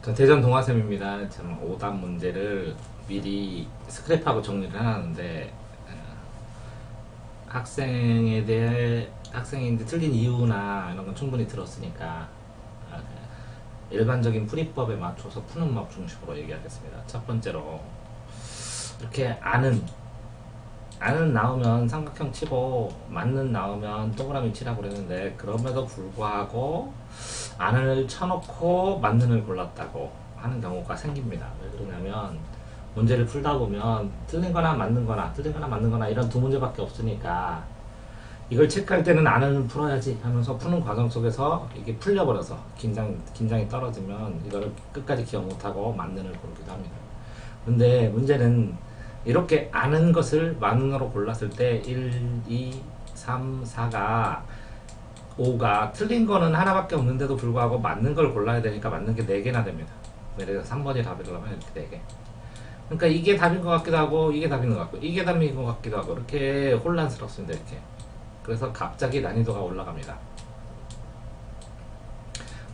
전 대전 동아쌤입니다. 저는 오답 문제를 미리 스크랩하고 정리를 해놨는데 학생에 대해 학생인데 틀린 이유나 이런 건 충분히 들었으니까 일반적인 풀이법에 맞춰서 푸는 법 중심으로 얘기하겠습니다. 첫 번째로 이렇게 아는 나오면 삼각형 치고 맞는 나오면 동그라미 치라고 그랬는데 그럼에도 불구하고 안을 쳐놓고 맞는을 골랐다고 하는 경우가 생깁니다. 왜 그러냐면 문제를 풀다 보면 틀린 거나 맞는 거나 이런 두 문제밖에 없으니까 이걸 체크할 때는 안을 풀어야지 하면서 푸는 과정 속에서 이게 풀려버려서 긴장이 떨어지면 이거를 끝까지 기억 못하고 맞는을 고르기도 합니다. 근데 문제는 이렇게 아는 것을 만으로 골랐을 때 1, 2, 3, 4가 5가 틀린 거는 하나밖에 없는데도 불구하고 맞는 걸 골라야 되니까 맞는 게 4개나 됩니다. 예를 들어서 3번이 답이라면 이렇게 4개. 그러니까 이게 답인 것 같기도 하고 이게 답인 것 같고 이게 답인 것 같기도 하고 이렇게 혼란스럽습니다. 이렇게. 그래서 갑자기 난이도가 올라갑니다.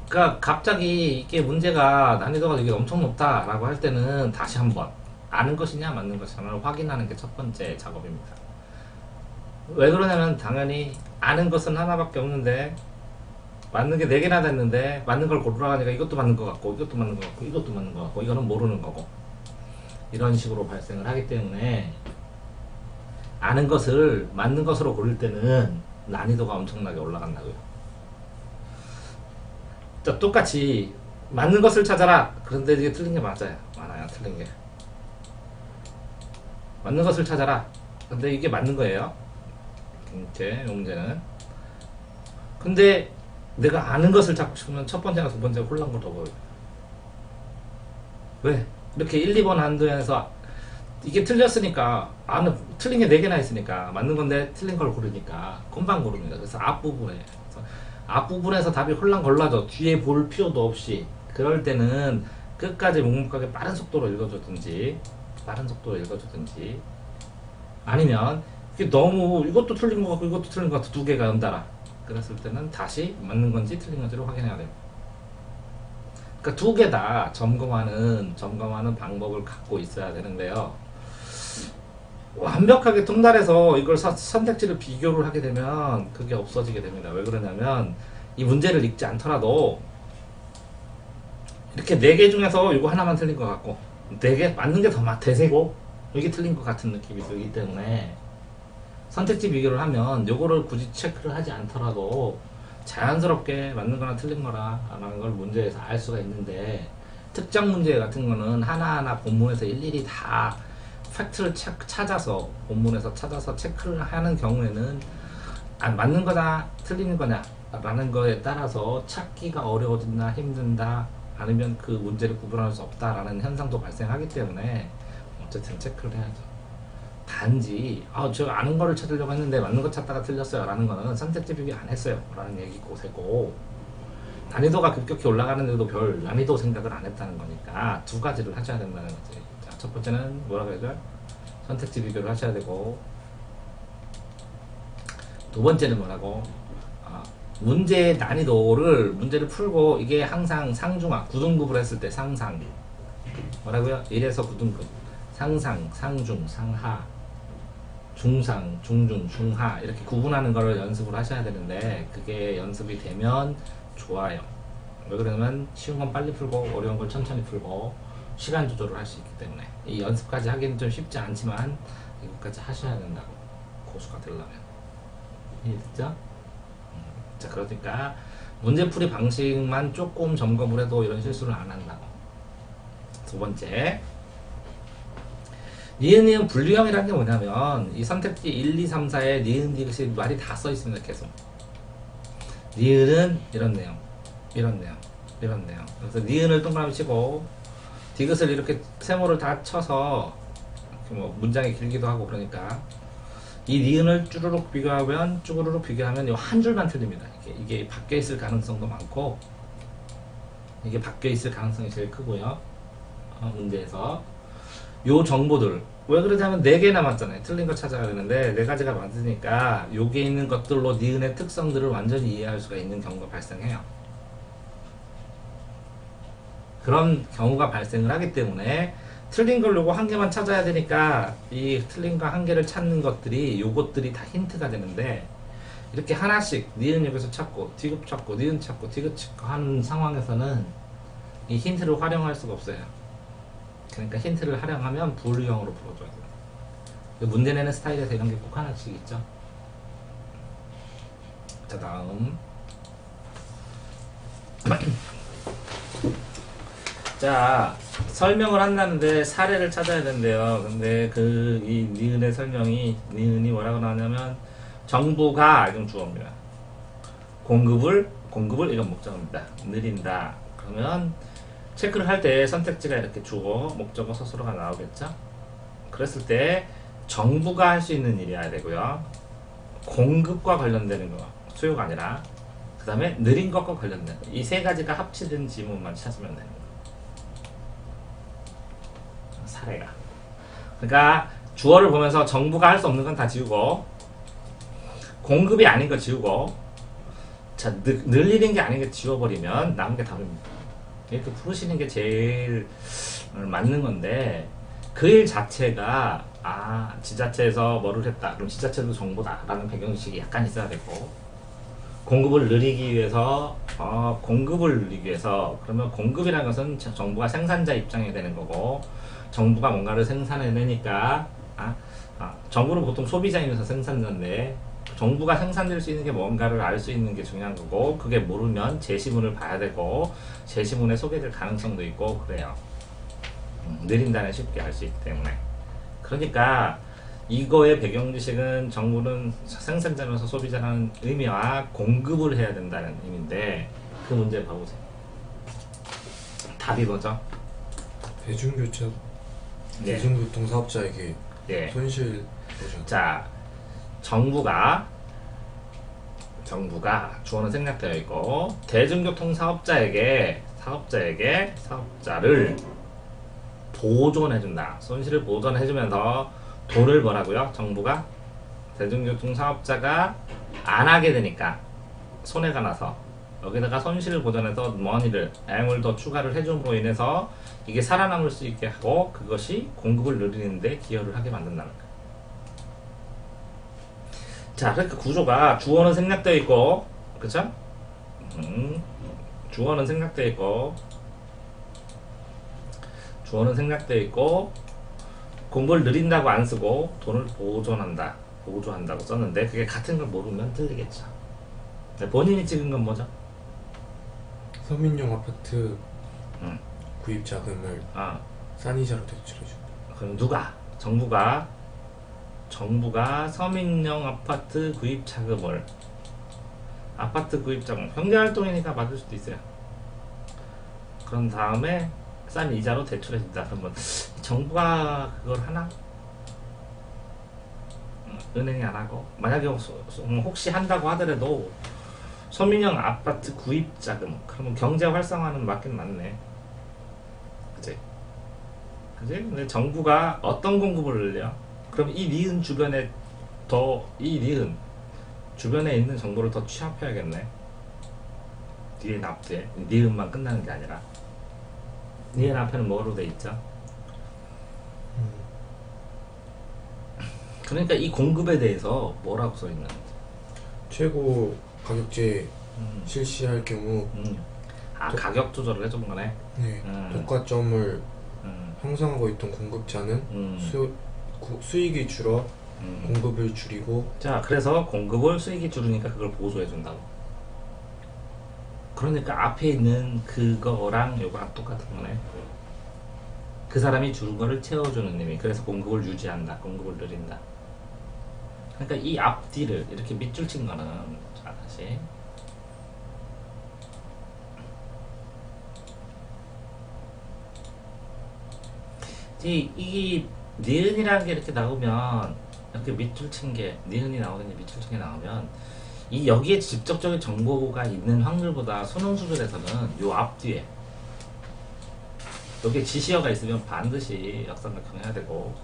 그러니까 갑자기 이게 문제가 난이도가 되게 엄청 높다라고 할 때는 다시 한번 아는 것이냐 맞는 것이냐를 확인하는 게 첫 번째 작업입니다. 왜 그러냐면 당연히 아는 것은 하나밖에 없는데 맞는 게 4개나 됐는데 맞는 걸 고르라니까 이것도 맞는 것 같고 이것도 맞는 것 같고 이것도 맞는 것 같고 이거는 모르는 거고 이런 식으로 발생을 하기 때문에 아는 것을 맞는 것으로 고를 때는 난이도가 엄청나게 올라간다고요. 자, 똑같이 맞는 것을 찾아라. 그런데 이게 틀린 게 많아요. 틀린 게. 맞는 것을 찾아라. 근데 이게 맞는 거예요. 이렇게 문제는. 근데 내가 아는 것을 찾고 싶으면 첫 번째나 두 번째가 혼란스러워 보여요. 왜? 이렇게 1, 2번 한도에서 이게 틀렸으니까 틀린 게 4개나 있으니까 맞는 건데 틀린 걸 고르니까 금방 고릅니다. 그래서 앞부분에서 답이 홀랑 걸라져 뒤에 볼 필요도 없이 그럴 때는 끝까지 묵묵하게 빠른 속도로 읽어주든지 아니면 이게 너무 이것도 틀린 것 같고 이것도 틀린 것 같고 두 개가 연달아 그랬을 때는 다시 맞는 건지 틀린 건지를 확인해야 돼요. 그러니까 두 개 다 점검하는 방법을 갖고 있어야 되는데요. 완벽하게 통달해서 이걸 선택지를 비교를 하게 되면 그게 없어지게 됩니다. 왜 그러냐면 이 문제를 읽지 않더라도 이렇게 4개 중에서 이거 하나만 틀린 것 같고 4개 맞는 게 더 대세고 이게 틀린 것 같은 느낌이 들기 때문에 선택지 비교를 하면 요거를 굳이 체크를 하지 않더라도 자연스럽게 맞는 거나 틀린 거라는 걸 문제에서 알 수가 있는데 특정 문제 같은 거는 하나하나 본문에서 일일이 다 팩트를 찾아서 본문에서 찾아서 체크를 하는 경우에는 맞는 거냐 틀리는 거냐 라는 거에 따라서 찾기가 어려워진다 힘든다 아니면 그 문제를 구분할 수 없다라는 현상도 발생하기 때문에 어쨌든 체크를 해야죠. 단지 저 아는 거를 찾으려고 했는데 맞는 거 찾다가 틀렸어요 라는 거는 선택지 비교 안 했어요 라는 얘기고 세고 난이도가 급격히 올라가는데도 별 난이도 생각을 안 했다는 거니까 두 가지를 하셔야 된다는 거지. 자, 첫 번째는 뭐라고 해야죠? 선택지 비교를 하셔야 되고 두 번째는 뭐라고? 문제의 문제를 풀고 이게 항상 상중하 9등급을 했을 때 상상 뭐라고요? 1에서 9등급 상상, 상중, 상하 중상, 중중, 중하 이렇게 구분하는 거를 연습을 하셔야 되는데 그게 연습이 되면 좋아요. 왜 그러냐면 쉬운 건 빨리 풀고 어려운 걸 천천히 풀고 시간 조절을 할 수 있기 때문에 이 연습까지 하기는 좀 쉽지 않지만 이것까지 하셔야 된다고 고수가 되려면 이해됐죠? 자, 그러니까 문제풀이 방식만 조금 점검을 해도 이런 실수를 안 한다고. 두 번째 니은 분류형이라는 게 뭐냐면 이 선택지 1, 2, 3, 4에 니은, 디귿이 말이 다 써 있습니다. 계속 니은은 이런 내용 그래서 니은을 동그라미 치고 디귿을 이렇게 세모를 다 쳐서 뭐 문장이 길기도 하고 그러니까 이 니은을 쭈루룩 비교하면 이 한 줄만 틀립니다. 이게 바뀌어 있을 가능성도 많고 이게 바뀌어 있을 가능성이 제일 크고요. 문제에서 요 정보들 왜 그러냐면 4개 남았잖아요. 틀린 거 찾아야 되는데 4가지가 맞으니까 여기에 있는 것들로 니은의 특성들을 완전히 이해할 수가 있는 경우가 발생해요. 그런 경우가 발생을 하기 때문에 틀린 걸 요거 한 개만 찾아야 되니까 이 틀린 거 한 개를 찾는 것들이 요것들이 다 힌트가 되는데 이렇게 하나씩 니은 여기서 찾고 디귿 찾고 니은 찾고 디귿 찾고 하는 상황에서는 이 힌트를 활용할 수가 없어요. 그러니까 힌트를 활용하면 불유형으로 풀어줘야 돼요. 문제 내는 스타일에서 이런 게 꼭 하나씩 있죠. 자, 다음. 자, 설명을 한다는데 사례를 찾아야 된대요. 근데 이 니은의 설명이, 니은이 뭐라고 나오냐면, 정부가, 이건 주어입니다. 공급을, 이건 목적어입니다. 느린다. 그러면, 체크를 할 때 선택지가 이렇게 주어, 목적어, 서술어가 나오겠죠? 그랬을 때, 정부가 할 수 있는 일이어야 되고요. 공급과 관련되는 거, 수요가 아니라, 그 다음에 느린 것과 관련된 거. 이 세 가지가 합치된 지문만 찾으면 되는 거예요. 사례가. 그러니까 주어를 보면서 정부가 할 수 없는 건 다 지우고 공급이 아닌 거 지우고 자 늘리는 게 아닌 게 지워버리면 남은 게 답입니다. 이렇게 풀으시는 게 제일 맞는 건데 그 일 자체가 지자체에서 뭐를 했다 그럼 지자체도 정보다 라는 배경식이 약간 있어야 되고 공급을 늘리기 위해서 그러면 공급이라는 것은 정부가 생산자 입장이 되는 거고 정부가 뭔가를 생산해내니까 정부는 보통 소비자이면서 생산자인데 정부가 생산될 수 있는 게 뭔가를 알 수 있는 게 중요한 거고 그게 모르면 제시문을 봐야 되고 제시문에 소개될 가능성도 있고 그래요. 느린다는 쉽게 알 수 있기 때문에 그러니까 이거의 배경 지식은 정부는 생산자면서 소비자라는 의미와 공급을 해야 된다는 의미인데 그 문제 봐보세요. 답이 뭐죠? 대중교통 사업자에게 네. 손실 보전. 자, 정부가 주어는 생략되어 있고 대중교통 사업자를 보존해준다. 손실을 보존해주면서 돈을 뭐라고요? 정부가 대중교통 사업자가 안 하게 되니까 손해가 나서 여기다가 손실을 보전해서 머니를 M을 더 추가를 해줌으로 인해서 이게 살아남을 수 있게 하고 그것이 공급을 늘리는데 기여를 하게 만든다는 거예요. 자, 그러니까 구조가 주어는 생략되어 있고, 그쵸? 주어는 생략되어 있고, 공급을 늘린다고 안 쓰고 돈을 보조한다고 썼는데 그게 같은 걸 모르면 틀리겠죠. 본인이 찍은 건 뭐죠? 서민용 아파트 구입 자금을 싼 이자로 대출해준다. 그럼 정부가 서민용 아파트 구입 자금을 경제활동이니까 받을 수도 있어요. 그런 다음에 싼 이자로 대출해준다. 그러면 정부가 그걸 하나? 은행이 안 하고 만약에 혹시 한다고 하더라도 서민형 아파트 구입 자금 그러면 경제 활성화는 맞긴 맞네. 그치? 근데 정부가 어떤 공급을 늘려? 그럼 이 니은 주변에 주변에 있는 정보를 더 취합해야겠네. 니은 앞에 니은만 끝나는 게 아니라 니은 앞에는 뭐로 돼 있죠? 그러니까 이 공급에 대해서 뭐라고 써 있는? 최고 가격제 실시할 경우 가격 조절을 해준 거네. 네, 독과점을 형성하고 있던 공급자는 수익이 줄어 공급을 줄이고 자, 그래서 공급을 수익이 줄으니까 그걸 보조해 준다고. 그러니까 앞에 있는 그거랑 요거랑 똑같은 거네. 그 사람이 줄은 거를 채워주는 의미. 그래서 공급을 유지한다. 공급을 늘린다. 그러니까 이 앞뒤를 이렇게 밑줄 친 거는 자, 다시 이 니은이라는 게 이렇게 나오면 이렇게 밑줄 친 게 니은이 나오든지 밑줄 친 게 나오면 이 여기에 직접적인 정보가 있는 확률보다 수능 수준에서는 요 앞뒤에 여기에 지시어가 있으면 반드시 역삼각형 해야 되고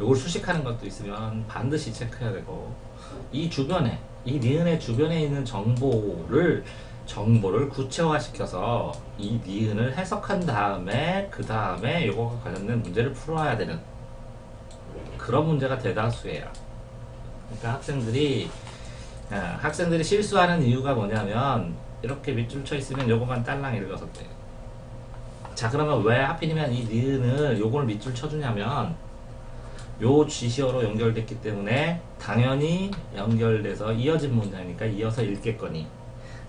요걸 수식하는 것도 있으면 반드시 체크해야 되고 이 주변에 이 니은의 주변에 있는 정보를 정보를 구체화시켜서 이 니은을 해석한 다음에 그 다음에 이거와 관련된 문제를 풀어야 되는 그런 문제가 대다수예요. 그러니까 학생들이 실수하는 이유가 뭐냐면 이렇게 밑줄 쳐 있으면 요거만 딸랑 읽어서 돼요. 자, 그러면 왜 하필이면 이 니은을 요걸 밑줄 쳐주냐면 요 지시어로 연결됐기 때문에 당연히 연결돼서 이어진 문장이니까 이어서 읽겠거니,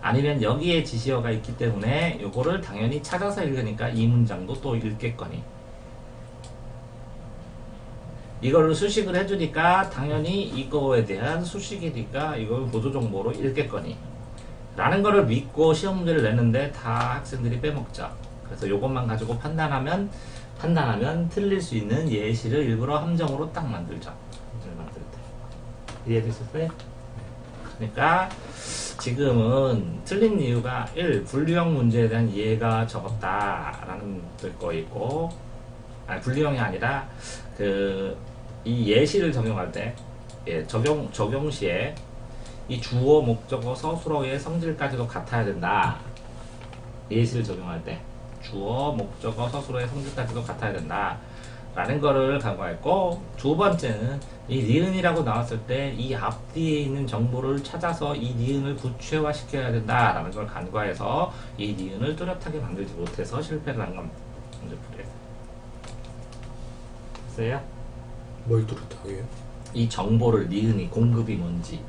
아니면 여기에 지시어가 있기 때문에 요거를 당연히 찾아서 읽으니까 이 문장도 또 읽겠거니, 이걸로 수식을 해주니까 당연히 이거에 대한 수식이니까 이걸 보조정보로 읽겠거니 라는 거를 믿고 시험 문제를 내는데 다 학생들이 빼먹죠. 그래서 요것만 가지고 판단하면 틀릴 수 있는 예시를 일부러 함정으로 딱 만들죠. 문제를 만들 때. 이해되셨어요? 그러니까 지금은 틀린 이유가 1. 분류형 문제에 대한 이해가 적었다라는 거 있고, 아니 분류형이 아니라 이 예시를 적용할 때, 적용 시에 이 주어, 목적어, 서술어의 성질까지도 같아야 된다. 예시를 적용할 때 주어, 목적어, 서술어의 성질까지도 같아야 된다 라는 거를 간과했고, 두 번째는 이 니은이라고 나왔을 때 이 앞뒤에 있는 정보를 찾아서 이 니은을 구체화 시켜야 된다 라는 걸 간과해서 이 니은을 뚜렷하게 만들지 못해서 실패를 한 겁니다. 문제 풀이에서. 됐어요? 뭘 뚜렷하게요? 이 정보를, 니은이 공급이 뭔지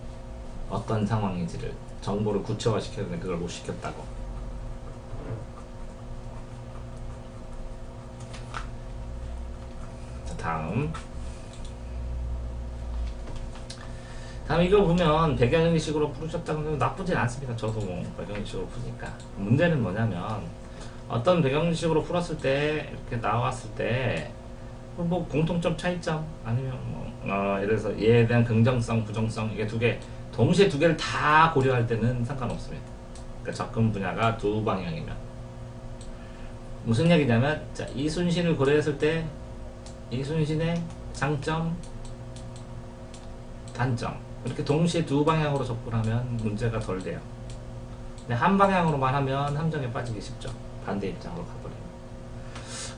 어떤 상황인지를 정보를 구체화 시켜야 되는데 그걸 못 시켰다고. 자, 다음 이거 보면 배경형식으로 푸셨다는 건 나쁘진 않습니다. 저도 뭐 배경형식으로 푸니까. 문제는 뭐냐면 어떤 배경형식으로 풀었을 때 이렇게 나왔을 때 뭐 공통점, 차이점, 아니면 예를 들어서 얘에 대한 긍정성, 부정성, 이게 동시에 두 개를 다 고려할 때는 상관없습니다. 그러니까 접근 분야가 두 방향이면. 무슨 얘기냐면, 자, 이순신을 고려했을 때 이순신의 장점, 단점, 이렇게 동시에 두 방향으로 접근하면 문제가 덜 돼요. 근데 한 방향으로만 하면 함정에 빠지기 쉽죠. 반대 입장으로 가버리면.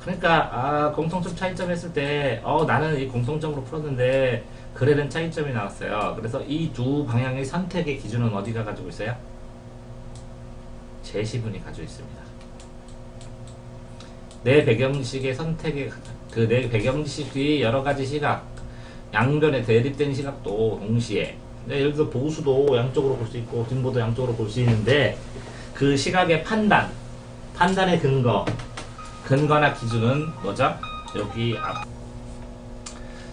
그러니까 공통점, 차이점 했을 때 나는 이 공통점으로 풀었는데 글에는 차이점이 나왔어요. 그래서 이 두 방향의 선택의 기준은 어디가 가지고 있어요? 제시문이 가지고 있습니다. 내 배경식의 선택의 내 배경식의 여러가지 시각, 양변에 대립된 시각도 동시에, 예를 들어 보수도 양쪽으로 볼 수 있고 뒷보도 양쪽으로 볼 수 있는데 그 시각의 판단의 근거나 기준은 뭐죠? 여기 앞.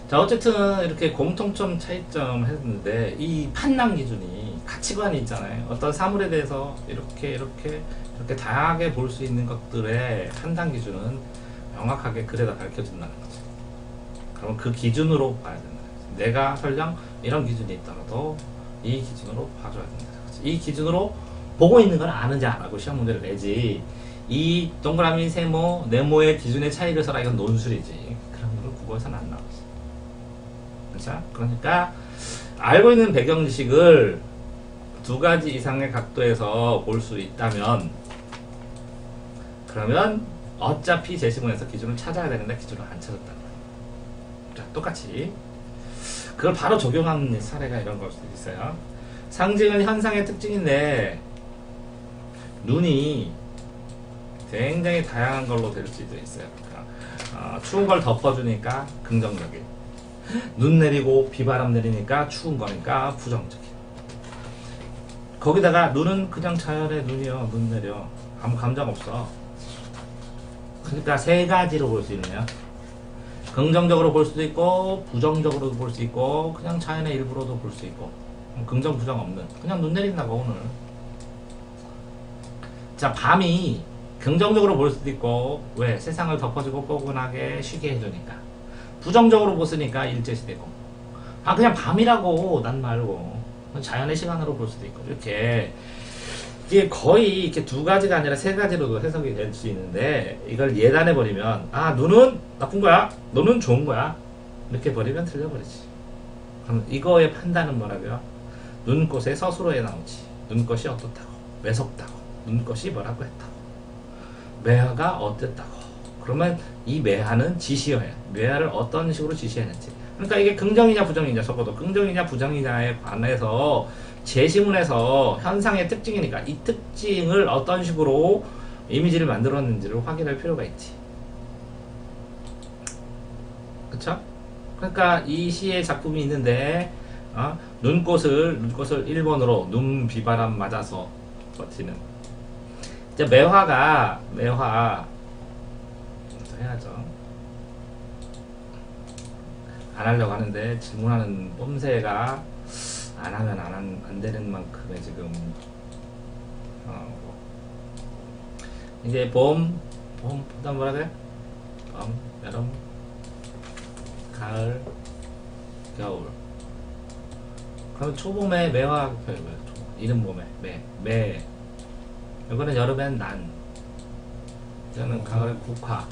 자, 어쨌든 이렇게 공통점, 차이점 했는데 이 판단 기준이 가치관이 있잖아요. 어떤 사물에 대해서 이렇게 다양하게 볼 수 있는 것들의 판단 기준은 명확하게 글에다 밝혀진다는 거죠. 그럼 그 기준으로 봐야 된다. 내가 설령 이런 기준이 있더라도 이 기준으로 봐줘야 된다. 이 기준으로 보고 있는 건 아는지 안 하고 시험 문제를 내지, 이 동그라미, 세모, 네모의 기준의 차이를 써라, 이건 논술이지. 그런 걸 국어에서는 안 나오지. 그렇죠? 그러니까 알고 있는 배경 지식을 두 가지 이상의 각도에서 볼 수 있다면, 그러면 어차피 제시문에서 기준을 찾아야 되는데 기준을 안 찾았다는 거예요. 자, 똑같이 그걸 바로 적용하는 사례가 이런 걸 수도 있어요. 상징은 현상의 특징인데 눈이 굉장히 다양한 걸로 될 수도 있어요. 그러니까 추운 걸 덮어주니까 긍정적인, 눈 내리고 비바람 내리니까 추운 거니까 부정적인. 거기다가 눈은 그냥 자연의 눈이요, 눈 내려, 아무 감정 없어. 그러니까 세 가지로 볼 수 있네요. 긍정적으로 볼 수도 있고 부정적으로도 볼 수 있고 그냥 자연의 일부로도 볼 수 있고, 긍정 부정 없는, 그냥 눈 내린다고 오늘. 자, 밤이 긍정적으로 볼 수도 있고, 왜? 세상을 덮어주고 포근하게 쉬게 해주니까. 부정적으로 보으니까 일제시되고, 그냥 밤이라고, 난 말고 자연의 시간으로 볼 수도 있고, 이렇게 이게 거의 이렇게 두 가지가 아니라 세 가지로도 해석이 될 수 있는데, 이걸 예단해 버리면 눈은 나쁜 거야, 너는 좋은 거야, 이렇게 버리면 틀려버리지. 그럼 이거의 판단은 뭐라고요? 눈꽃의 서술어에 나오지. 눈꽃이 어떻다고, 매섭다고, 눈꽃이 뭐라고 했다고. 매화가 어땠다고. 그러면 이 매화는 지시어야. 매화를 어떤 식으로 지시했는지. 그러니까 이게 긍정이냐 부정이냐 적어도 긍정이냐 부정이냐에 관해서 제시문에서 현상의 특징이니까 이 특징을 어떤 식으로 이미지를 만들었는지를 확인할 필요가 있지. 그쵸? 그러니까 이 시의 작품이 있는데 눈꽃을 1번으로 눈 비바람 맞아서 버티는. 이제 매화 해야죠. 안 하려고 하는데 질문하는 뽐새가 안 하면 안 되는 만큼의 지금 이제 봄 그다음 뭐라 그래? 봄, 여름, 가을, 겨울. 그럼 초봄에 매화 이른 봄에 매 이거는 여름엔 난, 이거는 가을에 국화,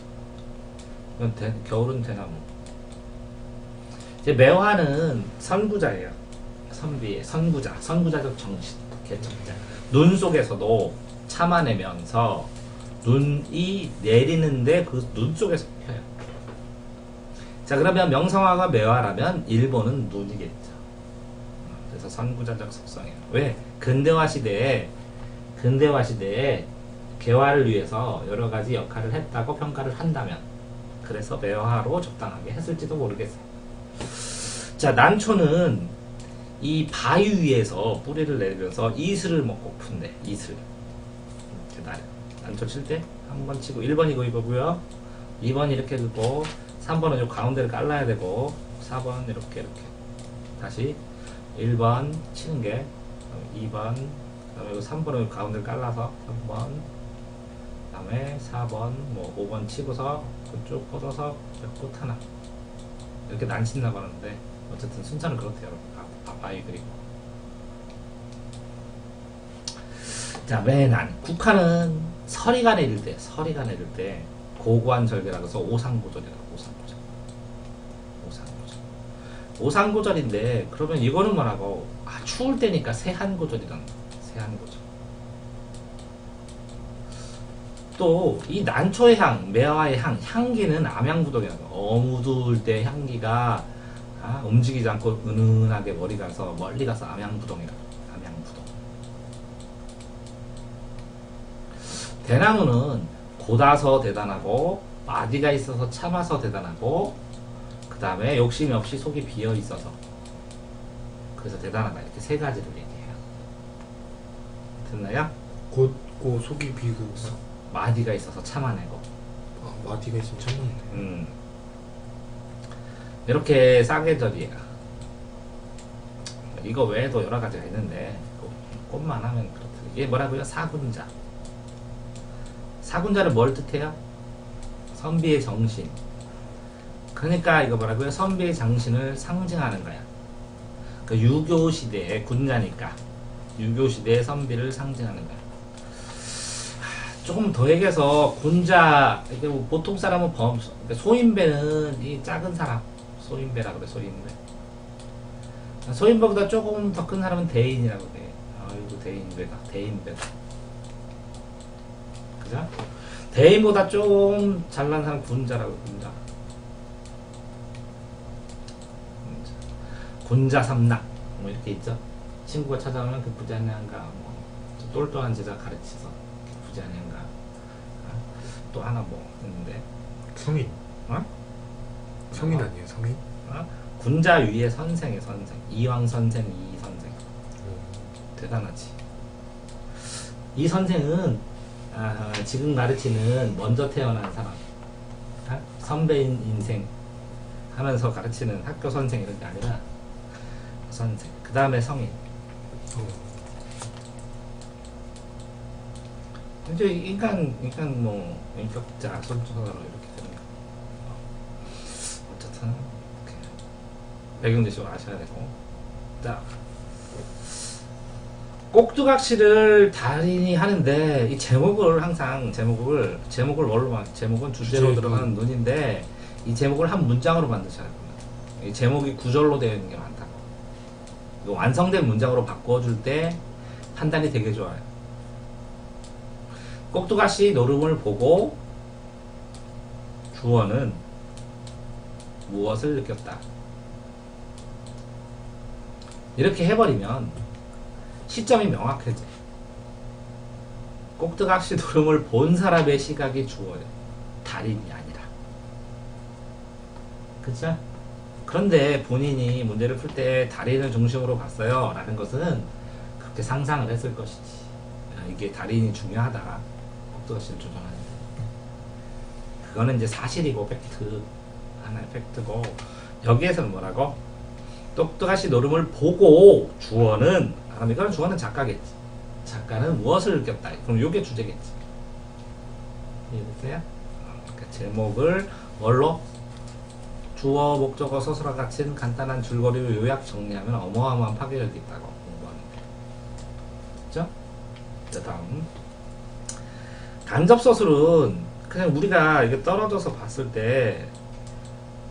이건 겨울은 대나무. 이제 매화는 선구자예요. 선비의 선구자적 정신, 개척자. 눈 속에서도 참아내면서 눈이 내리는데 그 눈 속에서 펴요. 자, 그러면 명성화가 매화라면 일본은 눈이겠죠. 그래서 선구자적 속성이에요. 왜? 근대화 시대에 개화를 위해서 여러 가지 역할을 했다고 평가를 한다면, 그래서 매화로 적당하게 했을지도 모르겠어요. 자, 난초는 이 바위 위에서 뿌리를 내리면서 이슬을 먹고 푼대. 이슬. 이렇게 난초 칠 때 한 번 치고 1번 이거고요. 2번 이렇게 긁고 3번은 요 가운데를 깔라야 되고 4번 이렇게 다시 1번 치는 게 2번, 그다음에 3번을 가운데를 깔라서 3번, 그다음에 4번, 뭐 5번 치고서 그쪽 뻗어서 꽃 하나 이렇게 난친다고 하는데 어쨌든 순서는 그렇대요. 바위 그리고. 자, 매난 국화는 서리가 내릴 때 고고한 절개라고 해서 오상고절이라고. 오상고절인데 그러면 이거는 뭐라고? 추울 때니까 세한고절이라는 거야. 세한고절. 또 이 난초의 향, 매화의 향기는 암양부동이라고. 어무두울 때 향기가 움직이지 않고 은은하게 멀리 가서 암양부동이라고. 암양부동. 대나무는 고다서 대단하고 마디가 있어서 참아서 대단하고 그 다음에 욕심이 없이 속이 비어 있어서 그래서 대단하다. 이렇게 세 가지를 얘기해요. 듣나요? 곧고 속이 비고 마디가 있어서 참아내고. 마디가 있으면 참았네. 이렇게 사계절이에요. 이거 외에도 여러 가지가 있는데 꽃만 하면 그렇다. 이게 뭐라고요? 사군자. 사군자를 뭘 뜻해요? 선비의 정신. 그러니까 이거 뭐라고요? 선비의 정신을 상징하는 거야. 그 유교 시대의 군자니까 유교 시대의 선비를 상징하는 거야. 조금 더 얘기해서 군자, 이게 뭐 보통 사람은 소인배는 이 작은 사람, 소인배라 그래. 소인배보다 조금 더 큰 사람은 대인이라고 해. 아이고 대인배다. 그죠? 대인보다 좀 잘난 사람 군자라고. 군자 삼락 뭐 이렇게 있죠. 친구가 찾아오면 그 부자娘가 뭐 똘똘한 제자 가르치서 부자娘가 또 하나 뭐 있는데 성인. 성인 아니에요, 성인? 군자 위의 선생의 선생. 이왕 선생, 이 선생. 대단하지. 이 선생은 지금 가르치는 먼저 태어난 사람, 선배인 인생 하면서 가르치는 학교 선생 이런 게 아니라 선생. 그 다음에 성인. 이제 인간 뭐 인격자, 손주사로 이렇게 되는 거. 어쨌든 배경 지식을 아셔야 되고. 자, 꼭두각시를 달인이 하는데 이 제목을 항상 제목을 뭘로 제목은 주제로 들어가는 눈인데 이 제목을 한 문장으로 만드셔야 됩니다. 이 제목이 구절로 되어 있는 게 많다고. 완성된 문장으로 바꿔줄 때 판단이 되게 좋아요. 꼭두가시 노름을 보고 주어는 무엇을 느꼈다. 이렇게 해버리면 시점이 명확해져. 꼭두각시 노름을 본 사람의 시각이 주어예요. 달인이 아니라. 그쵸? 그런데 본인이 문제를 풀 때 달인을 중심으로 봤어요 라는 것은 그렇게 상상을 했을 것이지. 이게 달인이 중요하다. 꼭두각시를 조정하는 데. 그거는 이제 사실이고 팩트. 하나의 팩트고, 여기에서는 뭐라고? 똑똑하시 노름을 보고 주어는, 그럼 이거는 주어는 작가겠지. 작가는 무엇을 느꼈다. 그럼 이게 주제겠지. 이해됐어요? 그러니까 제목을 뭘로? 주어, 목적어, 서술어 같은 간단한 줄거리로 요약 정리하면 어마어마한 파괴력이 있다고 공부하는데. 그죠? 자, 다음. 간접서술은 그냥 우리가 이게 떨어져서 봤을 때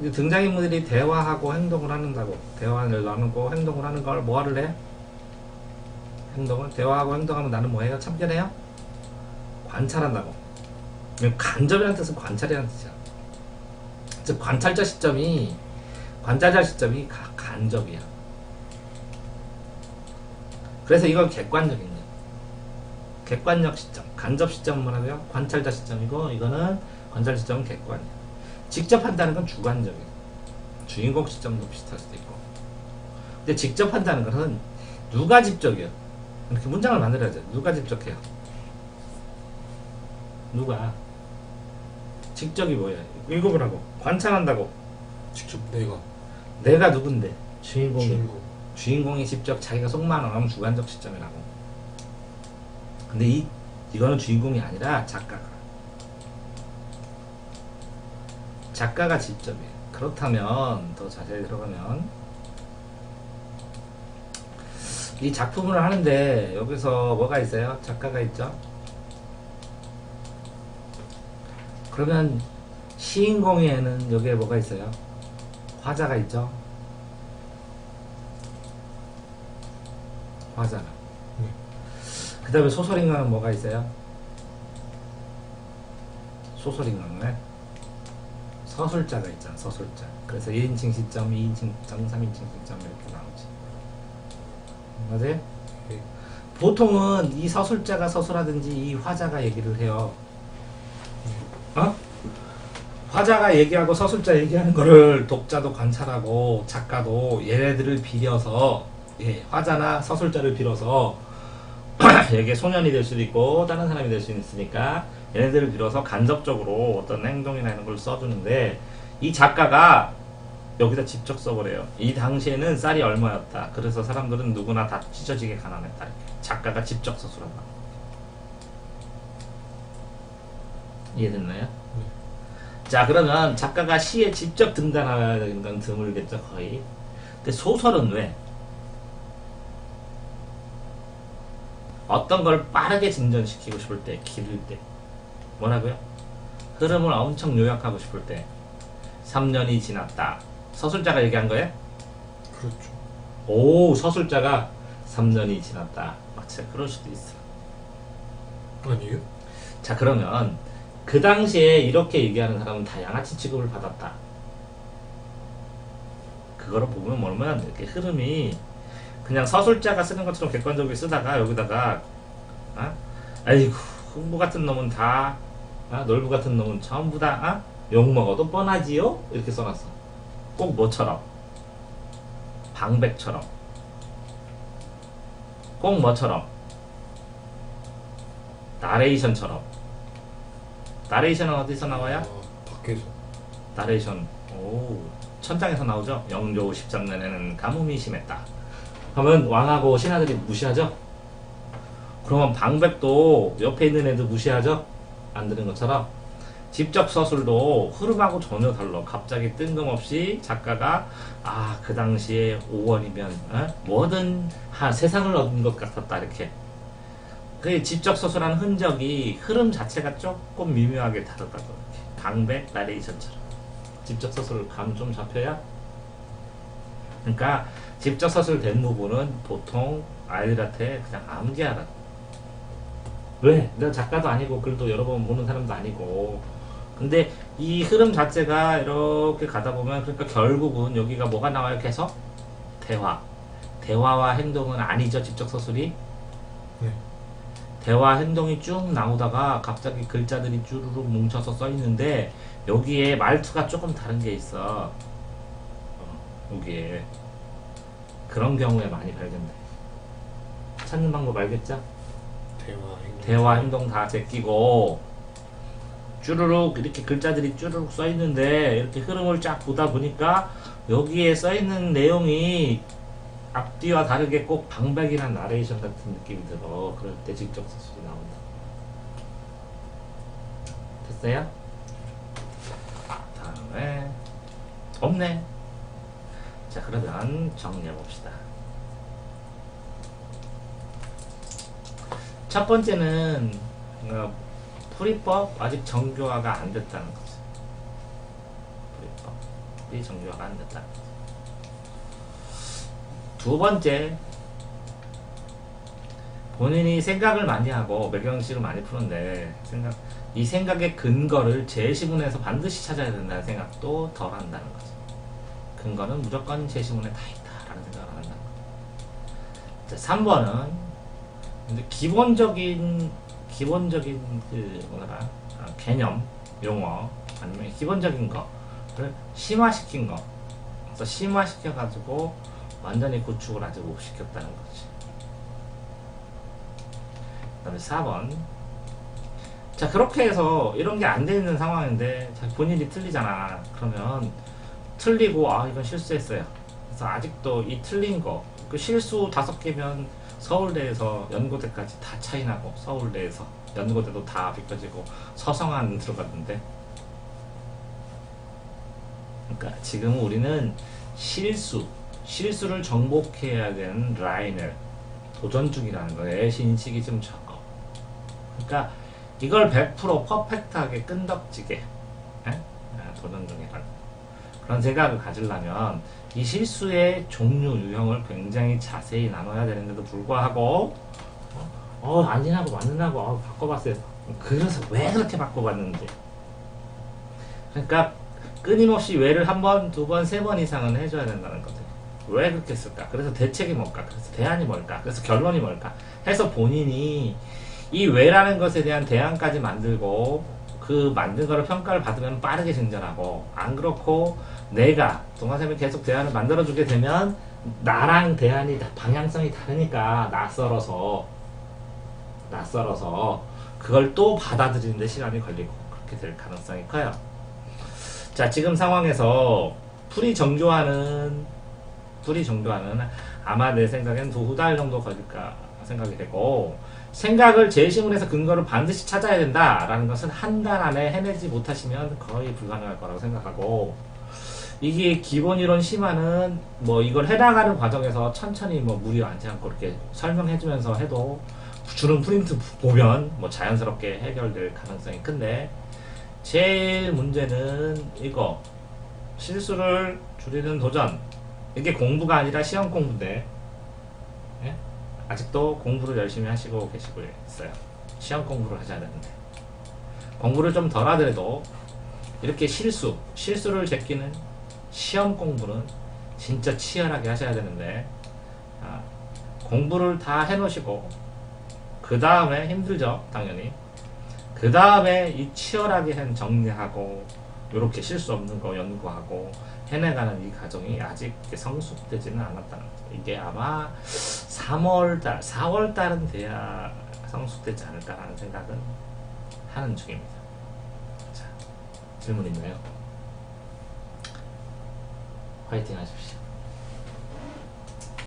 등장인물들이 대화하고 행동을 한다고. 대화를 나누고 행동을 하는 걸 뭐를 해? 행동을 대화하고 행동하면 나는 뭐해요? 참견해요? 관찰한다고. 간접이라는 뜻은 관찰이라는 뜻이야. 즉 관찰자 시점이 간접이야. 그래서 이건 객관적인 거야. 객관적 시점. 간접 시점은 뭐라고요? 관찰자 시점이고, 이거는 관찰 시점은 객관이야. 직접 한다는 건 주관적이에요. 주인공 시점도 비슷할 수도 있고. 근데 직접 한다는 것은 누가 직접이에요? 이렇게 문장을 만들어야죠. 누가 직접해요? 누가? 직접이 뭐예요? 읽어보라고. 관찰한다고. 직접 내가 누군데? 주인공. 주인공이 직접 자기가 속마음을 하면 주관적 시점이라고. 근데 이거는 주인공이 아니라 작가가 직접이에요. 그렇다면 더 자세히 들어가면 이 작품을 하는데 여기서 뭐가 있어요? 작가가 있죠? 그러면 시인공예에는 여기에 뭐가 있어요? 화자가 있죠? 화자가. 그 다음에 소설인간은 뭐가 있어요? 소설인간에 서술자가 있잖아. 서술자. 그래서 1인칭 시점, 2인칭 시점, 3인칭 시점 이렇게 나오지. 맞아요? 네. 보통은 이 서술자가 서술하든지 이 화자가 얘기를 해요. 어? 화자가 얘기하고 서술자 얘기하는 거를 독자도 관찰하고 작가도 얘네들을 빌려서, 화자나 서술자를 빌어서 얘게 소년이 될 수도 있고 다른 사람이 될 수도 있으니까 얘네들을 빌어서 간접적으로 어떤 행동이나 이런 걸 써주는데, 이 작가가 여기다 직접 써버려요. 이 당시에는 쌀이 얼마였다. 그래서 사람들은 누구나 다 찢어지게 가난했다. 이렇게. 작가가 직접 서술한다. 이해됐나요? 자, 그러면 작가가 시에 직접 등단하는 건 드물겠죠, 거의. 근데 소설은 왜? 어떤 걸 빠르게 진전시키고 싶을 때, 기를 때. 뭐라고요? 흐름을 엄청 요약하고 싶을 때. 3년이 지났다. 서술자가 얘기한 거예요? 그렇죠. 오, 서술자가 3년이 지났다. 맞지? 그럴 수도 있어. 아니에요? 자, 그러면 그 당시에 이렇게 얘기하는 사람은 다 양아치 취급을 받았다. 그거를 보면 뭐냐면 이렇게 흐름이 그냥 서술자가 쓰는 것처럼 객관적으로 쓰다가 여기다가 아이고 흥부 같은 놈은 다 놀부 같은 놈은 전부 다 욕먹어도 뻔하지요? 이렇게 써놨어. 꼭 뭐처럼? 방백처럼. 꼭 뭐처럼? 나레이션처럼. 나레이션은 어디서 나와요? 밖에서. 나레이션. 오, 천장에서 나오죠? 영조 13년에는 가뭄이 심했다. 그러면 왕하고 신하들이 무시하죠? 그러면 방백도 옆에 있는 애들 무시하죠? 안 들은 것처럼 직접 서술도 흐름하고 전혀 달라. 갑자기 뜬금없이 작가가 그 당시에 5월이면 뭐든 세상을 얻은 것 같았다. 이렇게 그 직접 서술한 흔적이 흐름 자체가 조금 미묘하게 다르다고. 이렇게 방백 나레이션처럼 직접 서술 감 좀 잡혀야. 그러니까 직접 서술 된 부분은 보통 아이들한테 그냥 암기하라고. 왜? 내가 작가도 아니고 글도 여러 번 보는 사람도 아니고. 근데 이 흐름 자체가 이렇게 가다 보면 그러니까 결국은 여기가 뭐가 나와요? 계속 대화. 대화와 행동은 아니죠, 직접 서술이. 네. 대화 행동이 쭉 나오다가 갑자기 글자들이 쭈루룩 뭉쳐서 써 있는데 여기에 말투가 조금 다른 게 있어. 여기에 그런 경우에 많이 발견돼. 찾는 방법 알겠죠? 대화 행동 다 제끼고 쭈루룩 이렇게 글자들이 쭈루룩 써 있는데 이렇게 흐름을 쫙 보다 보니까 여기에 써 있는 내용이 앞뒤와 다르게 꼭 방백이란 나레이션 같은 느낌이 들어. 그럴 때 직접 서술이 나온다. 됐어요? 다음에 없네. 자, 그러면 정리해 봅시다. 첫 번째는 풀이법 아직 정교화가 안 됐다는 거죠. 풀이법이 정교화가 안 됐다는 거죠. 두 번째, 본인이 생각을 많이 하고 매경식을 많이 푸는데 이 생각의 근거를 제시문에서 반드시 찾아야 된다는 생각도 덜 한다는 거죠. 근거는 무조건 제시문에 다 있다라는 생각을 안 한다는 거죠. 자, 3번은 기본적인 그 뭐라 개념, 용어 아니면 기본적인 거를 심화시킨 거. 그래서 심화시켜 가지고 완전히 구축을 아직 못 시켰다는 거지. 그 다음에 4번. 자, 그렇게 해서 이런 게 안 돼 있는 상황인데 본인이 틀리잖아. 그러면 틀리고 아 이건 실수했어요. 그래서 아직도 이 틀린 거, 그 실수 5개면 서울대에서 연고대까지 다 차이나고 서울대에서 연고대도 다 비껴지고 서성안 들어갔는데, 그러니까 지금 우리는 실수를 정복해야 되는 라인을 도전 중이라는 거예요. 신식이 좀 적어. 그러니까 이걸 100% 퍼펙트하게 끈덕지게 도전 중이라는 그런 생각을 가지려면 이 실수의 종류, 유형을 굉장히 자세히 나눠야 되는데도 불구하고 아니라고 맞는다고 바꿔봤어요. 그래서 왜 그렇게 바꿔봤는지. 그러니까 끊임없이 왜를 한 번, 두 번, 세 번 이상은 해줘야 된다는 거죠. 왜 그렇게 했을까? 그래서 대책이 뭘까? 그래서 대안이 뭘까? 그래서 결론이 뭘까? 해서 본인이 이 왜라는 것에 대한 대안까지 만들고 그 만든 거를 평가를 받으면 빠르게 증전하고, 안 그렇고 내가 동화쌤이 계속 대안을 만들어주게 되면 나랑 대안이 방향성이 다르니까 낯설어서 그걸 또 받아들이는데 시간이 걸리고 그렇게 될 가능성이 커요. 자, 지금 상황에서 풀이 정교화는 아마 내 생각엔 2달 정도 걸릴까 생각이 되고, 생각을 제시문에서 근거를 반드시 찾아야 된다라는 것은 한 달 안에 해내지 못하시면 거의 불가능할 거라고 생각하고, 이게 기본이론 심화는 뭐 이걸 해나가는 과정에서 천천히 뭐 무리 많지 않고 이렇게 설명해주면서 해도 주는 프린트 보면 뭐 자연스럽게 해결될 가능성이 큰데, 제일 문제는 이거 실수를 줄이는 도전. 이게 공부가 아니라 시험 공부인데, 예? 아직도 공부를 열심히 하시고 계시고 있어요. 시험 공부를 하셔야 되는데, 공부를 좀 덜 하더라도 이렇게 실수를 제끼는 시험 공부는 진짜 치열하게 하셔야 되는데, 공부를 다 해놓으시고 그 다음에 힘들죠, 당연히. 그 다음에 이 치열하게 정리하고 이렇게 실수 없는 거 연구하고 해내가는 이 과정이 아직 성숙되지는 않았다는 거죠. 이게 아마 3월달, 4월달은 돼야 성숙되지 않을까라는 생각은 하는 중입니다. 자, 질문 있나요? 화이팅 하십시오.